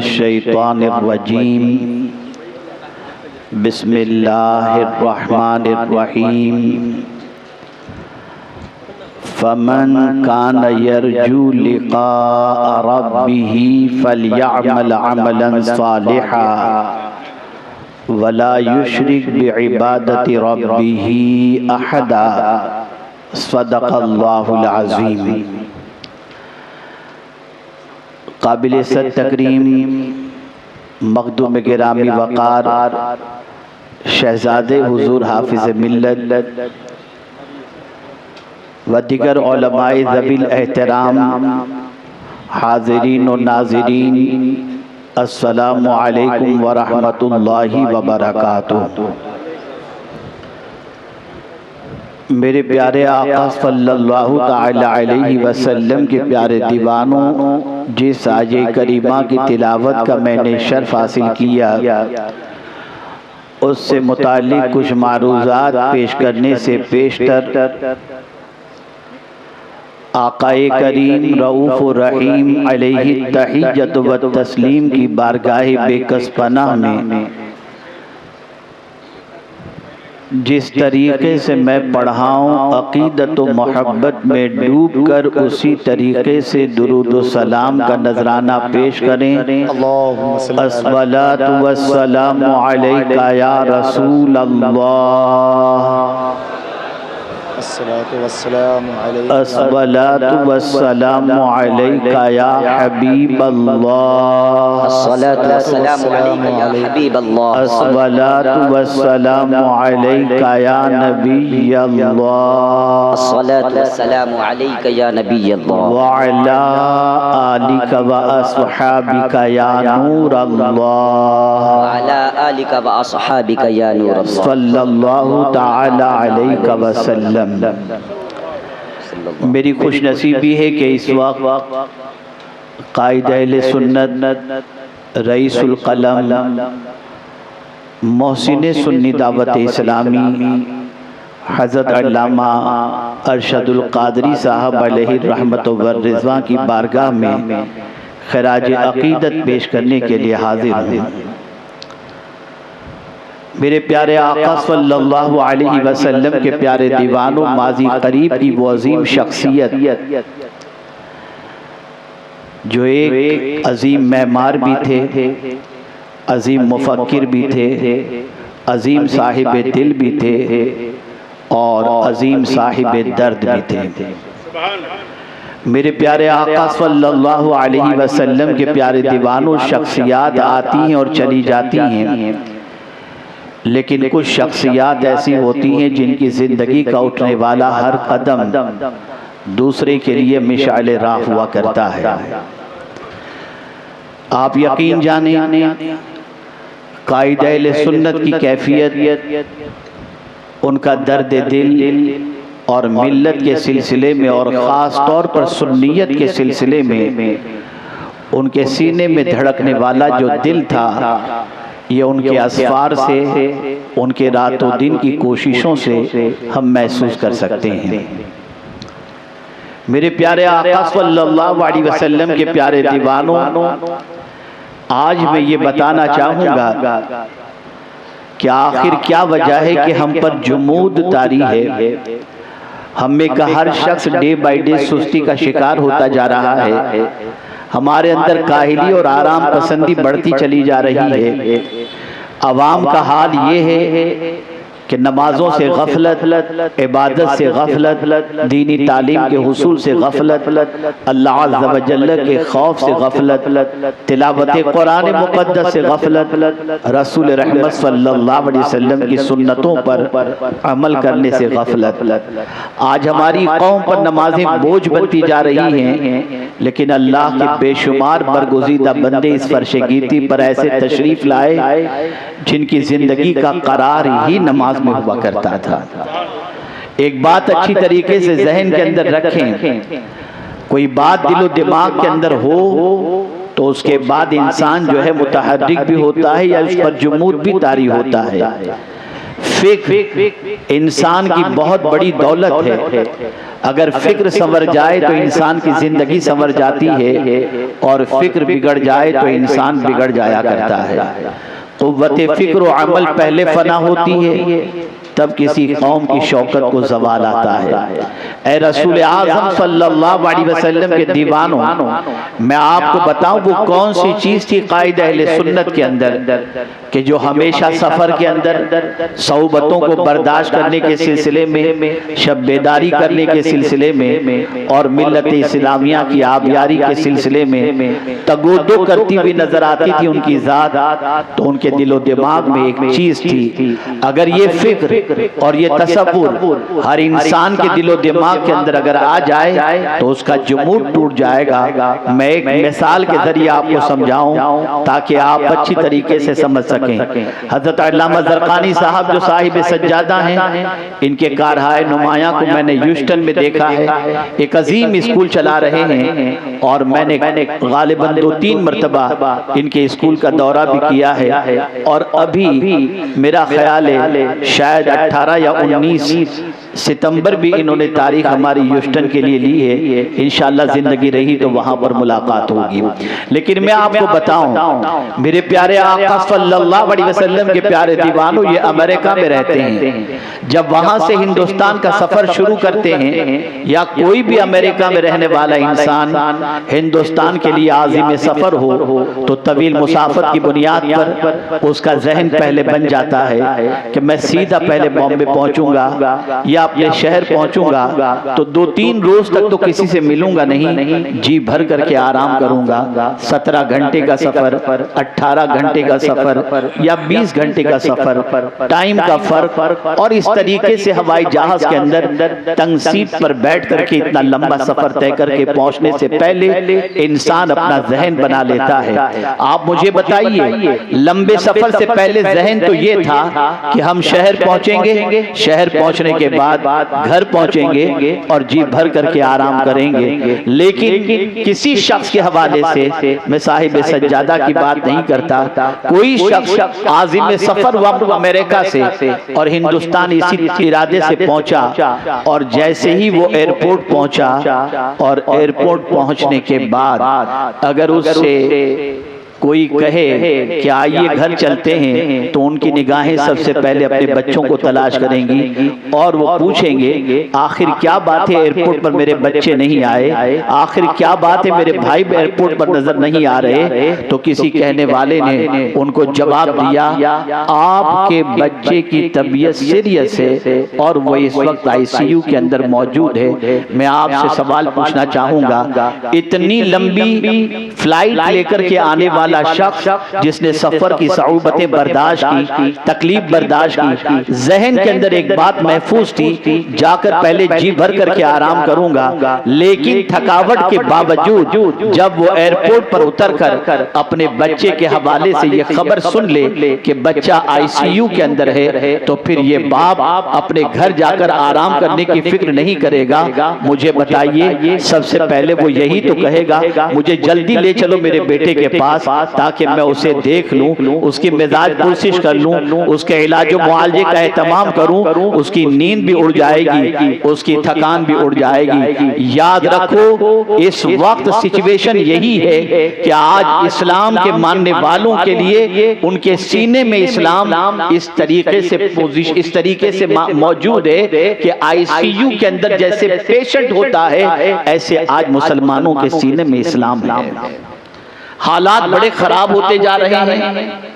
मिनश्शैतानिर्रजीम बिस्मिल्लाहिर्रहमानिर्रहीम फमन कान यरजू लिक़ाअ रब्बिही फलयअमल अमलन सालिहा वला युशरिक बिइबादति रब्बिही अहदा। सदक़ल्लाहुल अज़ीम। काबिल सद तकरीम मखदूम गिरामी वक़ार शहज़ादे हुज़ूर हाफ़िज़ मिल्लत व दिगर उलमाए ज़वील एहतराम हाज़िरीन व नाज़िरीन, अस्सलामु अलैकुम व रहमतुल्लाहि व बरकातुहू। मेरे प्यारे आका सल्लल्लाहु ताला अलैहि वसल्लम के प्यारे दीवानों, जिस आये करीमा की तिलावत का मैंने शर्फ हासिल किया, उससे मुताल्लिक़ कुछ मारूज़ात पेश करने से पेशतर आक़ाए करीम रऊफ़ रहीम अलैहि तहिय्यत व तस्लीम की बारगाह बेकस पनाह में जिस तरीक़े से मैं पढ़ाऊँ, अक़ीदत व मोहब्बत में डूब कर उसी तरीक़े से दुरूद व सलाम का नजराना पेश करें। अस्सलातु वस्सलामु अलैका या रसूल अल्लाह, अस्सलातु वस्सलामु अलैका या हबीब अल्लाह, अस्सलातु वस्सलामु अलैका या नबी अल्लाह, अस्सलातु वस्सलामु अलैका या नबी अल्लाह व अला आलिका व अस्हाबिका या नूर अल्लाह, व अला आलिका व अस्हाबिका या नूर अल्लाह, सल्लल्लाहु तआला अलैका वसल्लम। मेरी खुश नसीबी है कि इस वक्त कायद अहले सुन्नत रईसुल कलम मोहसिन सुन्नी दावत इस्लामी हज़रत अल्लामा अरशदुल क़ादरी साहब अलैहि रहमत व रिज़वान की बारगाह में खराज अक़ीदत पेश करने के लिए हाजिर हूँ। मेरे प्यारे आका सल्लल्लाहु अलैहि वसल्लम के प्यारे दीवानों, माजी करीब की वो अजीम शख्सियत जो एक अजीम मेमार भी थे, अजीम मुफक्किर भी थे, अजीम साहिब दिल भी थे और अजीम साहिब दर्द भी थे। मेरे प्यारे आका सल्लल्लाहु अलैहि वसल्लम के प्यारे दीवानों, शख्सियात आती हैं और चली जाती हैं, लेकिन कुछ शख्सियात ऐसी होती हैं जिनकी ज़िंदगी का उठने वाला हर कदम दूसरे के लिए मिशाल राह हुआ करता है। आप यकीन जाने कायदे अहले सुन्नत की कैफियत, उनका दर्द दिल और मिल्लत के सिलसिले में और ख़ास तौर पर सुन्नियत के सिलसिले में उनके सीने में धड़कने वाला जो दिल था, ये उनके असफार से, उनके रातों दिन की कोशिशों से हम महसूस कर सकते हैं। मेरे प्यारे आका सल्लल्लाहु अलैहि वसल्लम के प्यारे दीवानों, आज मैं ये बताना चाहूँगा कि आखिर क्या वजह है कि हम पर जुमूद तारी है। हम में का हर शख्स डे बाय डे सुस्ती का शिकार होता जा रहा है। हमारे अंदर काहिली और आराम पसंदी बढ़ती चली जा रही है। अवाम का हाल ये है कि नमाजों से गफलत, इबादत से गफलत, दीनी तालीम के हुसूल से गफलत, अल्लाह अज़्ज़ व जल्ल के खौफ से गफलत, तिलावत कुरान मुक़द्दस से गफलत, रसूल रहमत सल्लल्लाहु अलैहि वसल्लम की सुन्नतों पर अमल करने से गफलत। आज हमारी कौम पर नमाजें बोझ बनती जा रही हैं, लेकिन अल्लाह के बेशुमार बरगुज़ीदा बंदे इस फर्श गिरती पर ऐसे तशरीफ़ लाए जिनकी ज़िंदगी का करार ही नमाज में हुआ करता था। एक बात अच्छी तरीके से जहन के अंदर रखें, कोई बात दिलो दिमाग के अंदर हो तो उसके बाद इंसान जो है मुतहर्रिक भी होता है या उस पर जुमूद भी तारी होता है। फिक्र इंसान की बहुत बड़ी दौलत है। अगर फिक्र संवर जाए तो इंसान की जिंदगी संवर जाती है, और फिक्र बिगड़ जाए तो इंसान बिगड़ जाया करता है। कुव्वते फिक्र और अमल पहले फना होती है, तब किसी कौम की शौकत को ज़वाल आता है। ए रसूल आज़म सल्लल्लाहु अलैहि वसल्लम के दीवानों, मैं आपको बताऊं वो कौन सी चीज़ थी कायद अहले सुन्नत के अंदर, कि जो हमेशा सफ़र के अंदर सौबतों को बर्दाश्त करने के सिलसिले में, शब बेदारी करने के सिलसिले में, और मिल्लत इस्लामिया की आबियारी के सिलसिले में तगोदो करती हुई नजर आती थी उनकी ज़ात। तो उनके दिलो दिमाग में एक चीज़ थी, अगर ये फिक्र और ये तसव्वुर हर इंसान के दिलो दिमाग के अंदर अगर आ जाए तो उसका जुमूद टूट जाएगा। मैं एक मिसाल के जरिए आपको समझाऊं ताकि आप अच्छी तरीके से समझ सकें। हज़रत अल्लामा ज़रक़ानी साहब जो साहिब सज्जादा हैं, इनके कारहाए नुमाया को मैंने ह्यूस्टन में देखा है। एक अजीम स्कूल चला रहे हैं, और मैंने गालिबन 2-3 मरतबा इनके स्कूल का दौरा भी किया है। और अभी मेरा ख्याल है शायद 18 या 19 सितंबर भी इन्होंने तारीख हमारी ह्यूस्टन के लिए ली है। इंशाअल्लाह जिंदगी रही तो वहां पर मुलाकात होगी। लेकिन मैं आपको बताऊं, मेरे प्यारे आका सल्लल्लाहु अलैहि वसल्लम के प्यारे दीवानों, ये अमेरिका में रहते हैं। जब वहां से हिंदुस्तान का सफर शुरू करते हैं, या कोई भी अमेरिका में रहने वाला इंसान हिंदुस्तान के लिए आज़िम सफर हो, तो तवील मुसाफत की बुनियाद पर उसका जहन पहले बन जाता है कि मैं सीधा पहले बॉम्बे पहुंचूंगा या अपने शहर पहुंचूंगा, तो 2-3 रोज तक तो किसी से मिलूंगा नहीं, जी भर करके आराम करूंगा। 17 घंटे का सफर, 18 घंटे का सफर, या 20 घंटे का सफर, टाइम का फर्क, और इस तरीके से हवाई जहाज के अंदर तंग सीट पर बैठ करके इतना लंबा सफर तय करके पहुंचने से पहले इंसान अपना जहन बना लेता है। आप मुझे बताइए, लंबे सफर से पहले जहन तो ये था कि हम शहर पहुंचेंगे, शहर पहुंचने के बाद घर पहुंचेंगे और जी भर करके आराम करेंगे। लेकिन किसी शख्स के हवाले से, मैं साहिब सज्जादा की बात नहीं करता, कोई शख्स आज़िम सफर हुआ अमेरिका से और हिंदुस्तान इसी इरादे से पहुंचा, और जैसे ही वो एयरपोर्ट पहुंचा, और एयरपोर्ट पहुंचने के बाद अगर उससे कोई कहे कि आइए घर चलते हैं, तो उनकी निगाहें सबसे पहले अपने बच्चों को तलाश करेंगी, और वो पूछेंगे आखिर क्या बात है एयरपोर्ट पर मेरे बच्चे नहीं आए, आखिर क्या बात है मेरे भाई एयरपोर्ट पर नजर नहीं आ रहे। तो किसी कहने वाले ने उनको जवाब दिया, आपके बच्चे की तबीयत सीरियस है और वो इस वक्त ICU के अंदर मौजूद है। मैं आपसे सवाल पूछना चाहूंगा, इतनी लंबी फ्लाइट लेकर के आने वाला शख्स जिसने सफर की सऊबतें बर्दाश्त की, तकलीफ बर्दाश्त की, जहन के अंदर एक बात महफूज थी, जाकर पहले जी भर करके आराम करूंगा। लेकिन थकावट के बावजूद जब वो एयरपोर्ट पर उतरकर अपने बच्चे के हवाले से ये खबर सुन ले कि बच्चा ICU के अंदर है, तो फिर ये बाप अपने घर जाकर आराम करने की फिक्र नहीं करेगा। मुझे बताइए, सबसे पहले वो यही तो कहेगा, मुझे जल्दी ले चलो मेरे बेटे के पास, ताकि मैं उसे देख लूं, उसकी मिजाज पुरसिश कर लूं, उसके इलाज मुआलजे का एहतमाम करूं, उसकी नींद भी उड़ जाएगी, उसकी थकान भी उड़ जाएगी। याद रखो, इस वक्त सिचुएशन यही है कि आज इस्लाम के मानने वालों के लिए उनके सीने में इस्लाम इस तरीके से मौजूद है कि ICU के अंदर जैसे पेशेंट होता है, ऐसे आज मुसलमानों के सीने में इस्लाम है। हालात बड़े खराब होते जा रहे हैं,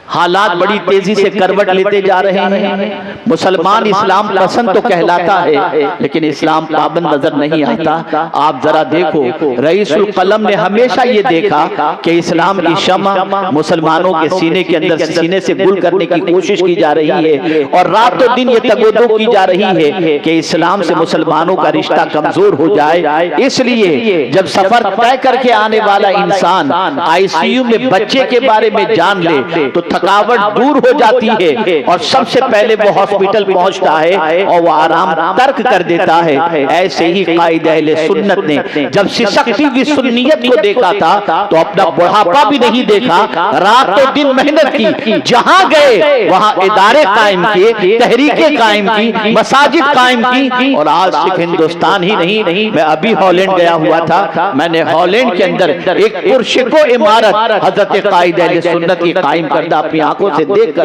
हालात बड़ी तेजी से करवट लेते जा रहे हैं। मुसलमान इस्लाम पसंद तो कहलाता है, लेकिन इस्लाम पाबंद नजर नहीं आता। आप जरा देखो, रईसुल कलम ने हमेशा ये देखा कि इस्लाम की शमा मुसलमानों के सीने के अंदर सीने से गुल करने की कोशिश की जा रही है, और रातों दिन ये तगोदो की जा रही है कि इस्लाम से मुसलमानों का रिश्ता कमजोर हो जाए। इसलिए जब सफर तय करके आने वाला इंसान ICU में बच्चे के बारे में जान ले, तो थकावट दूर हो जाती है और सबसे पहले वो हॉस्पिटल पहुंचता है और वो आराम तर्क कर देता है। ऐसे ही कायद अहले सुन्नत ने जब सिसकती हुई सुन्नियत को देखा था तो अपना बुढ़ापा भी नहीं देखा, रातों दिन मेहनत की, जहां गए वहां इदारे कायम किए, तहरीकें कायम की, मसाजिद कायम की। और आज सिर्फ हिंदुस्तान ही नहीं, मैं अभी हॉलैंड गया हुआ था, मैंने हॉलैंड के अंदर एक पुरशिको इमारत हजरत कायद अहले सुन्नत की कायम करदा अपनी आंखों से देख कर,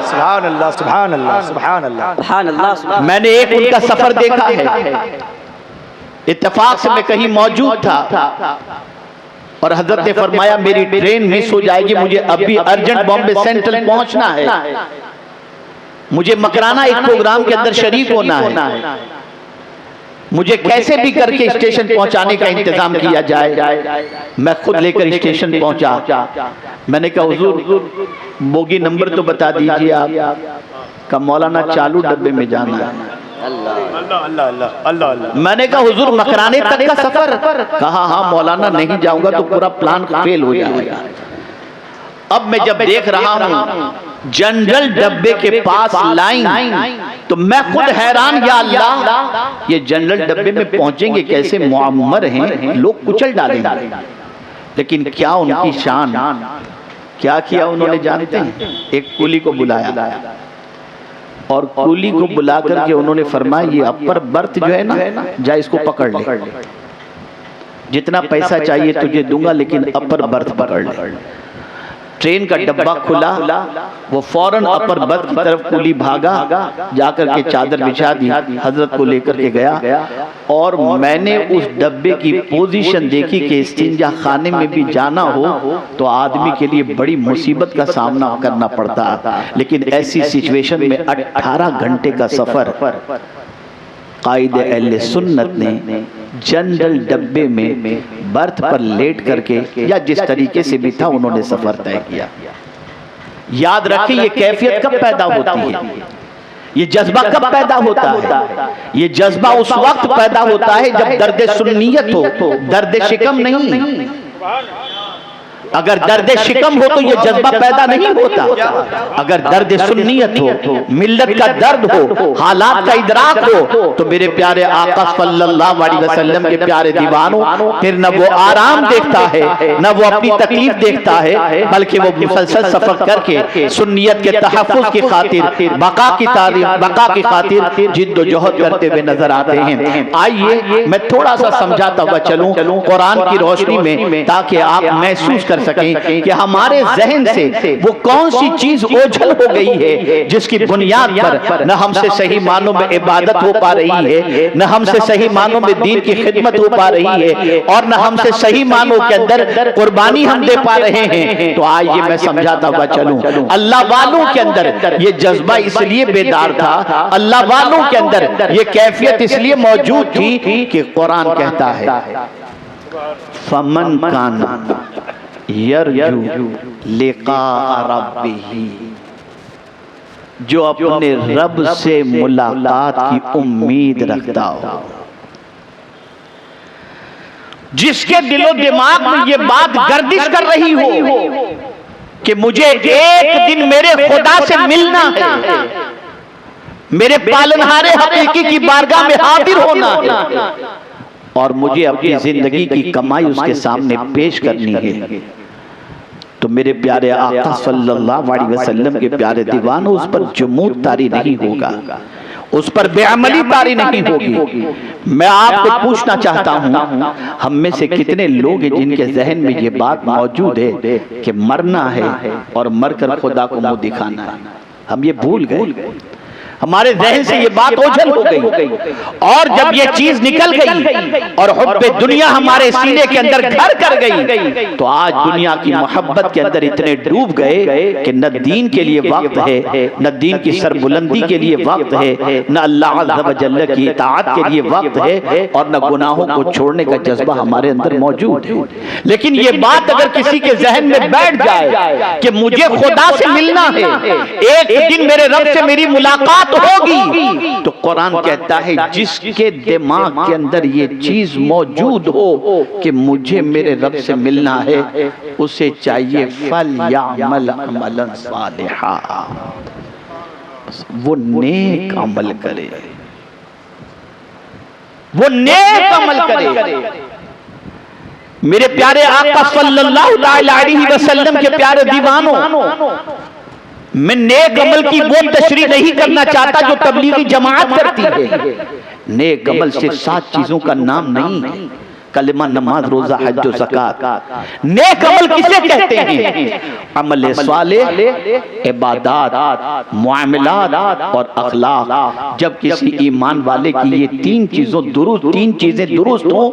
सुभान अल्लाह सुभान अल्लाह सुभान अल्लाह सुभान अल्लाह, मैंने एक उनका सफर देखा है। इत्तेफाक से मैं कहीं मौजूद था और हजरत ने फरमाया मेरी ट्रेन मिस हो जाएगी, मुझे अभी अर्जेंट बॉम्बे सेंट्रल पहुंचना है, मुझे मकराना एक प्रोग्राम के अंदर शरीक होना है, मुझे कैसे भी करके स्टेशन पहुंचाने का इंतजाम किया जाए। मैं खुद लेकर स्टेशन पहुंचा। मैंने कहा हुजूर बोगी नंबर तो बता दीजिए आप। का मौलाना चालू डब्बे में जाना है। अल्लाह। मैंने कहा हुजूर मकराने तक का सफर? कहा हाँ मौलाना नहीं जाऊंगा तो पूरा प्लान फेल हो जाएगा। अब मैं जब देख रहा हूं जनरल डब्बे के पास लाइन, तो मैं खुद हैरान, या अल्लाह ये जनरल डब्बे में पहुंचेंगे कैसे, मुअम्मर हैं, लोग कुचल डालेंगे। लेकिन क्या उनकी शान, क्या किया उन्होंने जानते हैं? एक कुली को बुलाया और कुली को बुला करके उन्होंने फरमाया ये अपर बर्थ जो है ना, जा इसको पकड़ ले, जितना पैसा चाहिए तुझे दूंगा लेकिन अपर बर्थ पकड़ ले। ट्रेन का डब्बा खुला, वो फौरन अपर बर्थ की तरफ कुली भागा, जाकर के चादर बिछा दी, हजरत को लेकर के गया और मैंने उस डब्बे की पोजीशन देखी कि इस्तिंजा खाने में भी जाना हो तो आदमी के लिए बड़ी मुसीबत का सामना करना पड़ता। लेकिन ऐसी सिचुएशन में 18 घंटे का सफर कायदे अहले सुन्नत ने जनरल डब्बे में बर्थ पर लेट करके या जिस तरीके से भी था उन्होंने सफर तय किया। याद रखिए ये कैफियत कब पैदा होती है, ये जज्बा कब पैदा होता है? ये जज्बा उस वक्त पैदा होता है जब दर्द सुन्नियत हो, दर्द शिकम नहीं। अगर दर्द शिकम हो तो ये जज्बा पैदा नहीं होता। अगर दर्द सुन्नियत हो, मिल्लत का दर्द हो, हालात का इदराक हो, तो मेरे प्यारे आका सल्लल्लाहु अलैहि वसल्लम के प्यारे दीवानों, फिर न वो आराम देखता है न वो अपनी तकलीफ देखता है, बल्कि वो मुसलसल सफर करके सुन्नियत के तहफ्फुज़ की खातिर, बका की खातिर जिद्दोजहद करते हुए नजर आते हैं। आइए मैं थोड़ा सा समझाता हुआ चलूं कुरान की रोशनी में, ताकि आप महसूस कर सकें कि हमारे जहन से वो कौन सी चीज ओझल हो गई है जिसकी बुनियाद पर न हमसे सही मानों में इबादत हो पा रही है, न हमसे सही मानों में दीन की खिदमत हो पा रही है, और न हमसे सही मानों के अंदर कुर्बानी हम दे पा रहे हैं। तो आइए मैं समझाता हुआ चलूं। अल्लाह वालों के अंदर ये जज्बा इसलिए बेदार था, अल्लाह वालों के अंदर ये कैफियत इसलिए मौजूद थी कि कुरान कहता है फमन काना यरजू लिका रब्बिही, जो अपने रब से मुलाकात की उम्मीद रखता हो, जिसके दिलो दिमाग में ये बात गर्दिश कर रही हो कि मुझे एक दिन मेरे खुदा से मिलना है, मेरे पालनहारे हकीकी की बारगाह में हाजिर होना है और मुझे अपनी जिंदगी की कमाई उसके सामने पेश करनी है, तो मेरे प्यारे आका सल्लल्लाहु अलैहि वसल्लम के प्यारे दीवानों, उस पर जुमूद तारी नहीं होगा, उस पर बेअमली तारी नहीं होगी। मैं आपको पूछना चाहता हूं, हम में से कितने लोग हैं जिनके जहन में ये बात मौजूद है कि मरना है और मरकर खुदा को मुंह दिखाना है? हम ये भूल गए, हमारे जहन से ये बात ओझल हो गई, और जब ये चीज निकल गई और हुब्बे दुनिया हमारे सीने के अंदर घर कर गई, तो आज दुनिया की मोहब्बत के अंदर इतने डूब गए कि न दीन के लिए वक्त है, न दीन की सरबुलंदी के लिए वक्त है, न अल्लाह अज़्ज़ व जल्ल की इताअत के लिए वक्त है, और न गुनाहों को छोड़ने का जज्बा हमारे अंदर मौजूद है। लेकिन ये बात अगर किसी के जहन में बैठ जाए कि मुझे खुदा से मिलना है, एक दिन मेरे रब से मेरी मुलाकात होगी तो कुरान कहता है जिसके दिमाग के अंदर ये चीज मौजूद हो कि मुझे मेरे रब से मिलना है, उसे चाहिए फल यामल अमलन सालिहा, वो नेक अमल करे, वो नेक अमल करे। मेरे प्यारे आका सल्लल्लाहु अलैहि वसल्लम के प्यारे दीवानों, मैं नेक अमल की वो तशरीह नहीं करना चाहता जो तबलीगी जमात करती है। नेक अमल से 7 चीजों का नाम नहीं है, कलमा, नमाज, रोजा, हज, ज़कात। नेक अमल किसे कहते हैं? अमल सालेह, इबादत, मुआमलात और अखलाक। जब किसी ईमान वाले की ये 3 चीजें दुरुस्त हो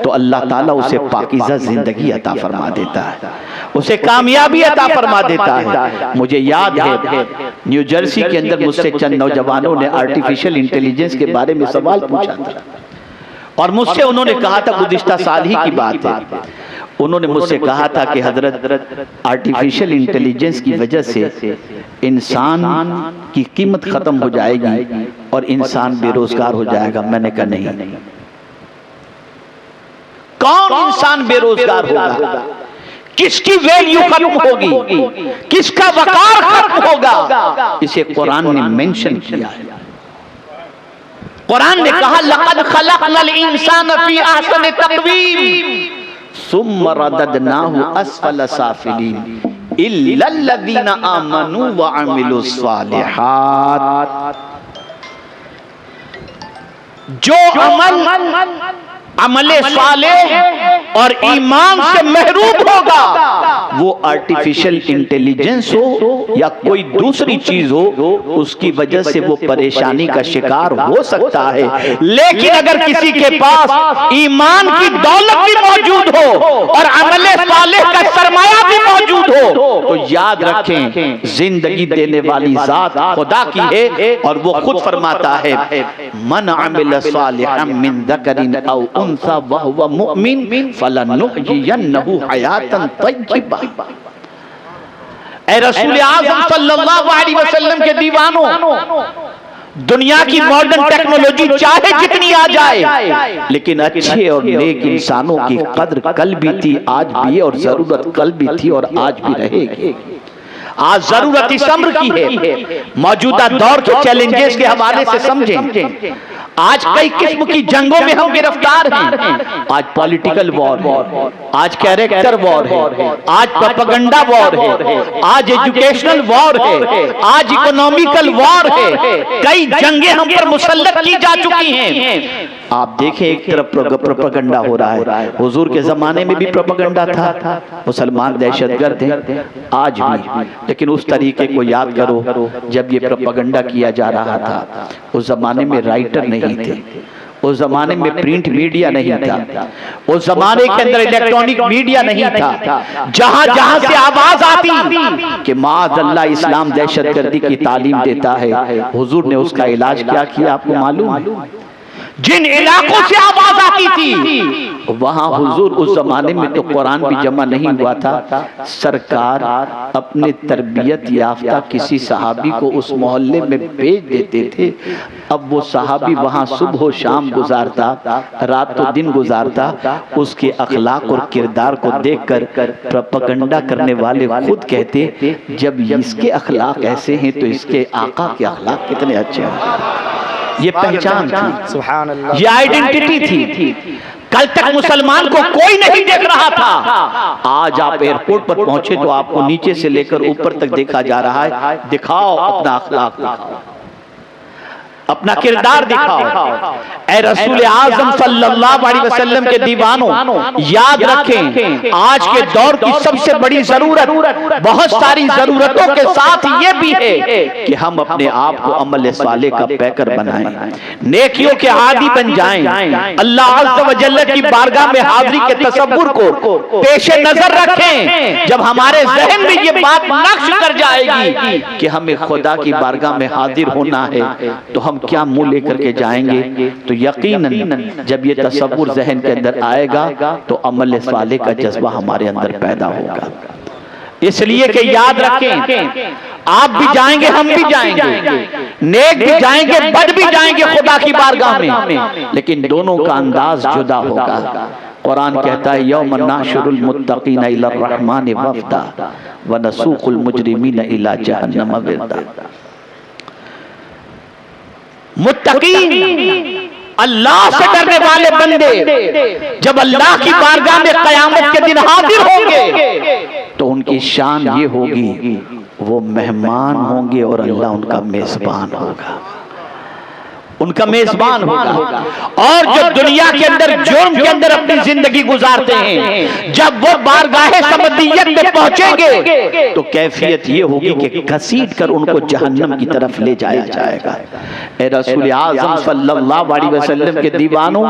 तो अल्लाह ताला उसे पाकीज़ा जिंदगी अता फरमा देता है, उसे कामयाबी अता फरमा देता है। मुझे याद है न्यू जर्सी के अंदर मुझसे चंद नौजवानों ने आर्टिफिशियल इंटेलिजेंस के बारे में सवाल पूछा था और मुझसे उन्होंने कहा था, गुज़िश्ता साल ही की बात है, उन्होंने मुझसे कहा था कि हजरत आर्टिफिशियल इंटेलिजेंस की वजह से इंसान की कीमत खत्म हो जाएगी और इंसान बेरोजगार हो जाएगा। मैंने कहा नहीं, कौन इंसान बेरोजगार होगा? किसकी वैल्यू खत्म होगी? किसका वकार खत्म होगा? इसे कुरान ने मेंशन किया है। कुरान ने कहा लक़द खलक़नल इंसान फी अहसनि तक़वीम सुम्मा रददनाहु अस्फल साफिलीन इल्लल लज़ीना आमनू व अमिलुस सालिहात। जो अमले सालेह और ईमान से महरूम होगा, वो आर्टिफिशियल इंटेलिजेंस हो या कोई दूसरी चीज हो, उसकी वजह से वो परेशानी का शिकार हो सकता है। लेकिन अगर किसी के पास ईमान की दौलत भी मौजूद हो और अमले सालेह का सरमाया भी मौजूद हो तो याद रखें, जिंदगी देने वाली जात खुदा की है और वो खुद फरमाता है, मन अमिल सालिहन मिन ज़करिन औ उन्सा वहुव मुमिन फलनुहयिन्नहु हयातन तय्यबा। ऐ रसूल आज़म सल्लल्लाहु अलैहि वसल्लम के दीवानों, दुनिया की मॉडर्न टेक्नोलॉजी चाहे जितनी आ जाए, लेकिन अच्छे और नेक इंसानों की कद्र कल भी थी, आज भी है, और जरूरत कल भी थी और आज भी रहेगी। आज जरूरत इस अम्र की है, मौजूदा दौर के चैलेंजेस के हवाले से समझें। आज कई किस्म की जंगों में हम गिरफ्तार हैं। आज पॉलिटिकल वॉर है, आज कैरेक्टर वॉर है, आज प्रोपेगेंडा वॉर है, आज एजुकेशनल वॉर है, आज इकोनॉमिकल वॉर है। कई जंगें हम पर मुसल्लत की जा चुकी हैं। आप देखें, एक तरफ प्रोपेगेंडा हो रहा है, हुजूर के जमाने में भी प्रोपेगेंडा था, मुसलमान दहशतगर्द हैं आज भी, लेकिन उस तरीके को याद करो जब ये प्रोपेगेंडा किया जा रहा था। उस जमाने में राइटर नहीं थे, उस जमाने में प्रिंट मीडिया नहीं था, उस जमाने के अंदर इलेक्ट्रॉनिक मीडिया नहीं था। जहां जहां से आवाज आती कि माअज़ल्लाह इस्लाम दहशतगर्दी की तालीम देता है, हुजूर ने उसका इलाज क्या किया आपको मालूम है? जिन इलाकों से आवाज आती थी वहां हुजूर, उस जमाने में तो कुरान भी जमा नहीं हुआ था, सरकार अपने तरबियत याफ्ता किसी सहाबी को उस मोहल्ले में भेज देते थे। अब वो सहाबी वहां सुबह शाम गुजारता, रात तो दिन गुजारता, उसके अखलाक और किरदार को देखकर प्रोपेगेंडा करने वाले खुद कहते, जब इसके अखलाक ऐसे हैं तो इसके आका के अखलाक कितने अच्छे हैं। ये पहचान थी, सुभान अल्लाह, ये आइडेंटिटी थी। कल तक मुसलमान को कोई नहीं देख रहा था, आज आप एयरपोर्ट पर पहुंचे तो आपको नीचे से लेकर ऊपर तक देखा जा रहा है। दिखाओ अपना अखलाक, दिखाओ अपना किरदार, दिखाओ। ऐ रसूल आज़म सल्लल्लाहु अलैहि वसल्लम के दीवानों, याद रखें, आज के दौर की सबसे बड़ी जरूरत, बहुत सारी जरूरतों के साथ ये भी है कि हम अपने आप को अमल साले का पैकर बनाएं, नेकियों के आदी बन जाएं, अल्लाह अज़्ज़ व जल्ल की बारगाह में हाजिरी के तसव्वुर को पेशे नजर रखें। जब हमारे जहन में ये बात नक्श कर जाएगी कि हमें खुदा की बारगाह में हाजिर होना है तो हम क्या मुंह लेकर के जाएंगे, तो यकीनन जब ये तसव्वुर जहन के अंदर आएगा तो अमल साले का जज्बा हमारे अंदर पैदा होगा। इसलिए कि याद रखें, आप भी जाएंगे, हम भी जाएंगे, नेक भी जाएंगे, बद भी जाएंगे खुदा की बारगाह में, लेकिन दोनों का अंदाज जुदा होगा। कुरान कहता है यौम नाशुरुल मुत्तकीना इला रहमान वफ्दा व नसूकुल मुजरिमीना इला जहन्नम विरदा। मुत्तकीन अल्लाह से डरने वाले बंदे जब अल्लाह की बारगाह में क़यामत के दिन हाजिर होंगे तो उनकी शान ये होगी, वो मेहमान होंगे और अल्लाह उनका मेजबान होगा, उनका मेजबान होगा। और जो दुनिया के अंदर जुर्म के अंदर अपनी जिंदगी गुजारते हैं, जब वो बारगाहे समदियत में पहुंचेंगे तो कैफियत ये होगी कि घसीट कर उनको जहन्नम की तरफ ले जाया जाएगा। ए रसूल आज़म सल्लल्लाहु अलैहि वसल्लम के दीवानों,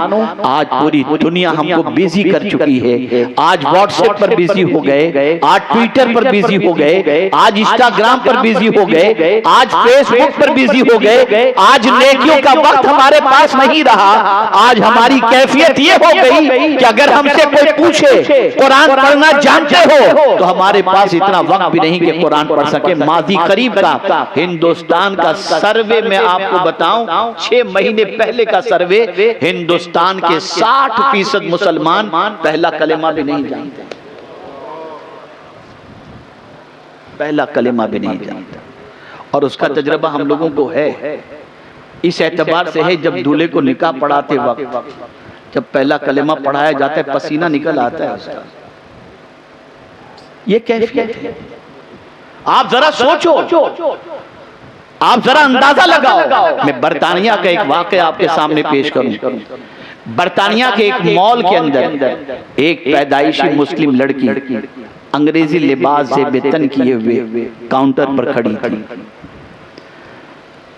आज पूरी दुनिया हमको बिजी कर चुकी है। आज व्हाट्सएप पर बिजी हो गए, आज ट्विटर पर बिजी हो गए, आज इंस्टाग्राम पर बिजी हो गए, आज फेसबुक पर बिजी हो गए, आज नेकियों का वक्त हमारे पास नहीं रहा। आज हमारी कैफियत ये हो गई कि अगर हमसे कोई पूछे कुरान पढ़ना जानते हो तो हमारे पास इतना वक्त भी नहीं कि कुरान पढ़ सके। माजी करीब का हिंदुस्तान का सर्वे में आपको बताऊं, 6 महीने पहले का सर्वे, हिंदुस्तान के 60% मुसलमान पहला कलेमा भी नहीं जानते, पहला कलेमा भी नहीं जानते। और उसका तजर्बा हम लोगों को है, इस एतबार से है जब दूल्हे को निकाह पढ़ाते वक्त जब पहला कलेमा पढ़ाया जाता है पसीना निकल आता है उसका। ये कैफियत है। आप जरा सोचो, आप जरा अंदाजा लगाओ। मैं बर्तानिया का एक वाकया आपके सामने पेश करूं। बर्तानिया के एक मॉल के अंदर एक पैदाइशी मुस्लिम लड़की अंग्रेजी लिबास से बेतन किए हुए काउंटर पर खड़ी थी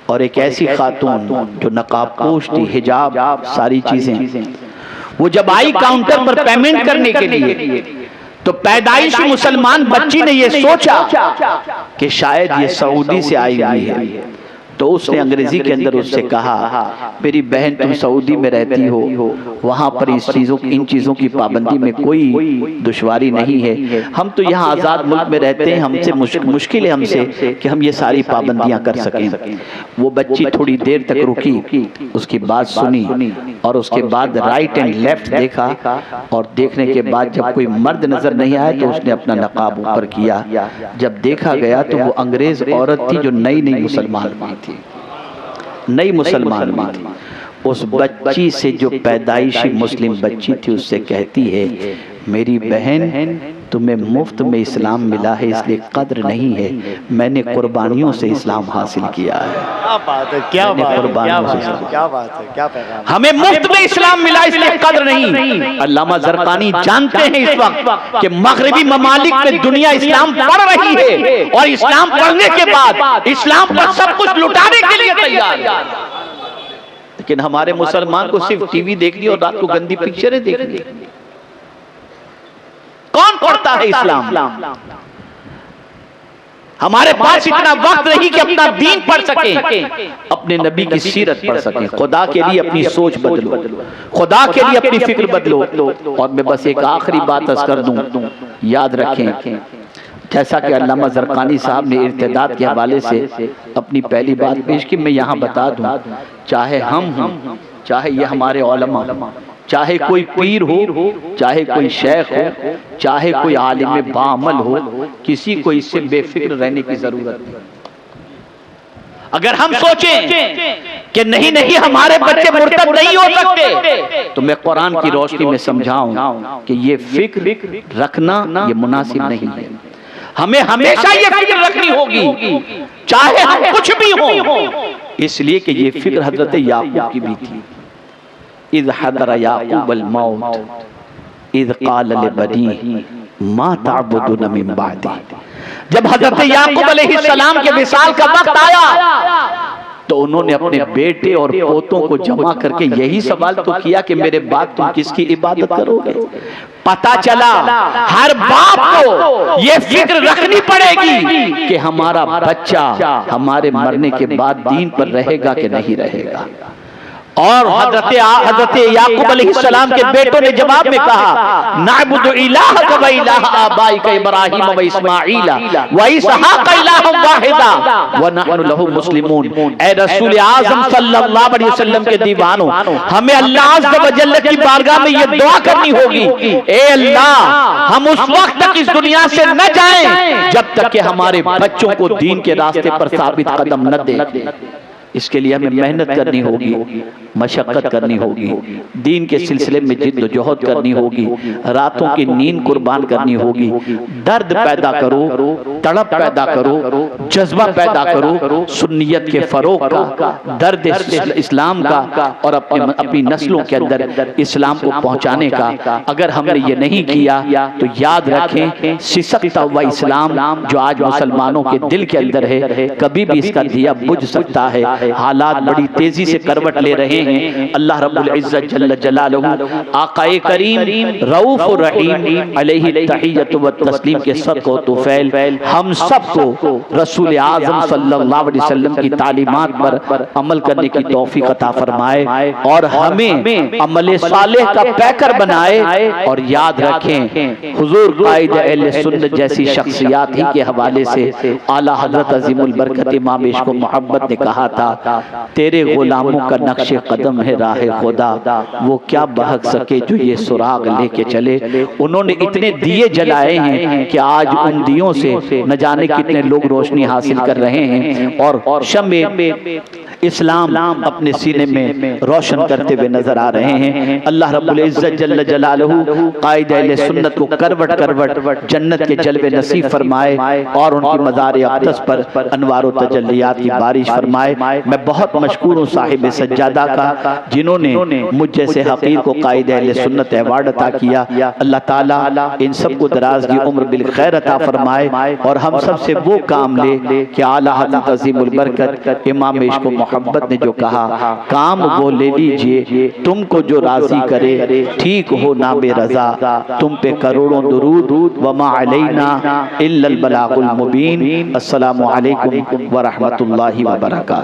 और एक ऐसी खातून जो नकाबपोश थी, हिजाब सारी चीजें, वो जब आई काउंटर पर पेमेंट करने के लिए तो पैदाइशी मुसलमान बच्ची ने ये सोचा कि शायद ये सऊदी से आई हुई है, तो उसने अंग्रेजी के अंदर उससे कहा, मेरी बहन तुम सऊदी में रहती हो, वहां पर इन चीजों की पाबंदी में कोई दुश्वारी नहीं है, हम तो यहाँ आजाद मुल्क में रहते हैं, हमसे मुश्किल है हमसे कि हम ये सारी पाबंदियां कर सकें। वो बच्ची थोड़ी देर तक रुकी, उसकी बात सुनी और उसके बाद राइट एंड लेफ्ट देखा और देखने के बाद जब कोई मर्द नजर नहीं आया तो उसने अपना नकाब ऊपर किया। जब देखा गया तो वो अंग्रेज औरत थी जो नई नई मुसलमान थी, नई मुसलमान थी। उस बच्ची से जो पैदाइशी मुस्लिम बच्ची थी उससे कहती है, मेरी बहन तुम्हें मुफ्त में इस्लाम मिला है इसलिए कद्र नहीं है, मैंने कुर्बानियों से इस्लाम हासिल किया है। क्या बात है, क्या बात है, क्या बात है, क्या पैगाम। हमें मुफ्त में इस्लाम मिला इसलिए कद्र नहीं। अल्लामा ज़रक़ानी जानते हैं इस वक्त कि मगरिबी ममालिक में दुनिया इस्लाम पढ़ रही है और इस्लाम पढ़ने के बाद इस्लाम पर सब कुछ लुटाने के लिए तैयार है, लेकिन हमारे मुसलमान को सिर्फ टीवी देखनी और रात को गंदी पिक्चरें देखनी। कौन पढ़ता है इस्लाम? हमारे पास इतना वक्त नहीं कि अपना दीन पढ़ सके, अपने नबी की सीरत पढ़ सके। खुदा के लिए अपनी सोच बदलो, खुदा के लिए अपनी फिक्र बदलो। और मैं बस एक आखिरी बात अर्ज कर दूं, याद रखें, जैसा कि अल्लामा ज़रक़ानी साहब ने इर्तिदाद के हवाले से अपनी पहली बात पेश की, मैं यहाँ बता दूं, चाहे हम हों, चाहे ये हमारे उलमा, चाहे कोई पीर हो, चाहे कोई शेख हो, चाहे कोई आलिम बाअमल हो, किसी को इससे बेफिक्र रहने की जरूरत नहीं। अगर हम सोचें कि नहीं नहीं हमारे बच्चे मुर्तद नहीं हो सकते, तो मैं कुरान की रोशनी में समझाऊं कि ये फिक्र रखना ये मुनासिब नहीं है। हमें हमेशा ये फिक्र रखनी होगी चाहे हम कुछ भी हो, इसलिए कि ये फिक्र हजरत याकूब की भी थी। इज़ हदर याकूब अल मौत इज़ क़ाल लिबनीही मा तअबुदून मिन बादी। जब हजरत याकूब अलैहिस्सलाम के विसाल का वक्त आया तो उन्होंने अपने बेटे और पोतों को जमा करके यही सवाल तो किया कि मेरे बाद तुम किसकी इबादत करोगे। पता चला हर बाप को ये फिक्र रखनी पड़ेगी कि हमारा बच्चा हमारे मरने के बाद दीन पर रहेगा कि नहीं रहेगा। और हजरत याकूब अलैहिस्सलाम के बेटों ने जवाब में कहा नाबुदु इलाहक व इलाह आबाइक इब्राहीम व इस्माईल व इसहाक इलाहम वाहिदा व नहनु लहु मुस्लिमून। ए रसूल आज़म सल्लल्लाहु अलैहि वसल्लम के दीवानों, हमें अल्लाह अज़्ज़ व जल्ल की बारगाह में ये दुआ करनी होगी, ए अल्लाह हम उस वक्त तक इस दुनिया से न जाएं जब तक कि हमारे बच्चों को दीन के रास्ते पर साबित कदम न दे। इसके लिए हमें मेहनत करनी होगी, मशक्कत करनी होगी, दीन के सिलसिले में जिद्दोजहद करनी होगी, रातों की नींद कुर्बान करनी होगी, दर्द पैदा करो, तड़प पैदा करो, जज्बा पैदा करो सुन्नियत के फरोग का, दर्द इस्लाम का और अपनी नस्लों के अंदर इस्लाम को पहुंचाने का। अगर हमने ये नहीं किया तो याद रखें सिसकता हुआ इस्लाम जो आज मुसलमानों के दिल के अंदर है, कभी भी इसका दिया बुझ सकता है। हालात बड़ी तेजी से करवट ले रहे हैं। अल्लाह रब्बुल इज्जत जल्ल जलालहू आकाए करीम रऊफ रहीम अलैहि तहियतु व तस्लीम के सदक़ व तुफ़ैल हम सबको रसूल आज़म सल्लल्लाहु अलैहि वसल्लम की तालीमात पर अमल करने की तौफीक अता फरमाए और हमें अमल सालेह का पैकर बनाए। और याद रखें हुजूर कायद अहले सुन्नत जैसी शख्सियात ही के हवाले से आला हज़रत अज़ीमुल बरकत इमाम इश्क़ व मोहब्बत ने कहा था, तेरे गुलामों का नक्शे कदम है राह खुदा, वो क्या बहक सके जो ये सुराग लेके चले। उन्होंने इतने दिए जलाए हैं कि आज उन दियों से न जाने कितने लोग रोशनी हासिल कर रहे हैं और शम्मे इस्लाम अपने सीने में रोशन करते हुए नजर आ रहे हैं। अल्लाह रब्बुल इज्जत जल्ल जलालहू कायद अहले सुन्नत को करवट करवट जन्नत के जलवे नसीब फरमाए और उनकी मज़ार अक़दस पर अनवार व तजल्लियात की बारिश फरमाए। मैं बहुत मशकूर हूँ साहिब सज्जादा का, जिन्होंने मुझ जैसे हक़ीर को कायद अहले सुन्नत अवार्ड अता किया। अल्लाह ताला इन सबको दराज की उम्र बिल खैर अता फरमाए और हम सब से वो काम ले कि आला हज़रत अज़ीमुल बरकत इमाम इश्क़ व मोहब्बत ने जो कहा, काम वो ले लीजिए तुमको जो राजी करे, ठीक हो ना बेरज़ा, तुम पे करोड़ों दुरूद व मा अलैना इल्लल बलागुल मुबीन। अस्सलामु अलैकुम व रहमतुल्लाहि व बरकातहू।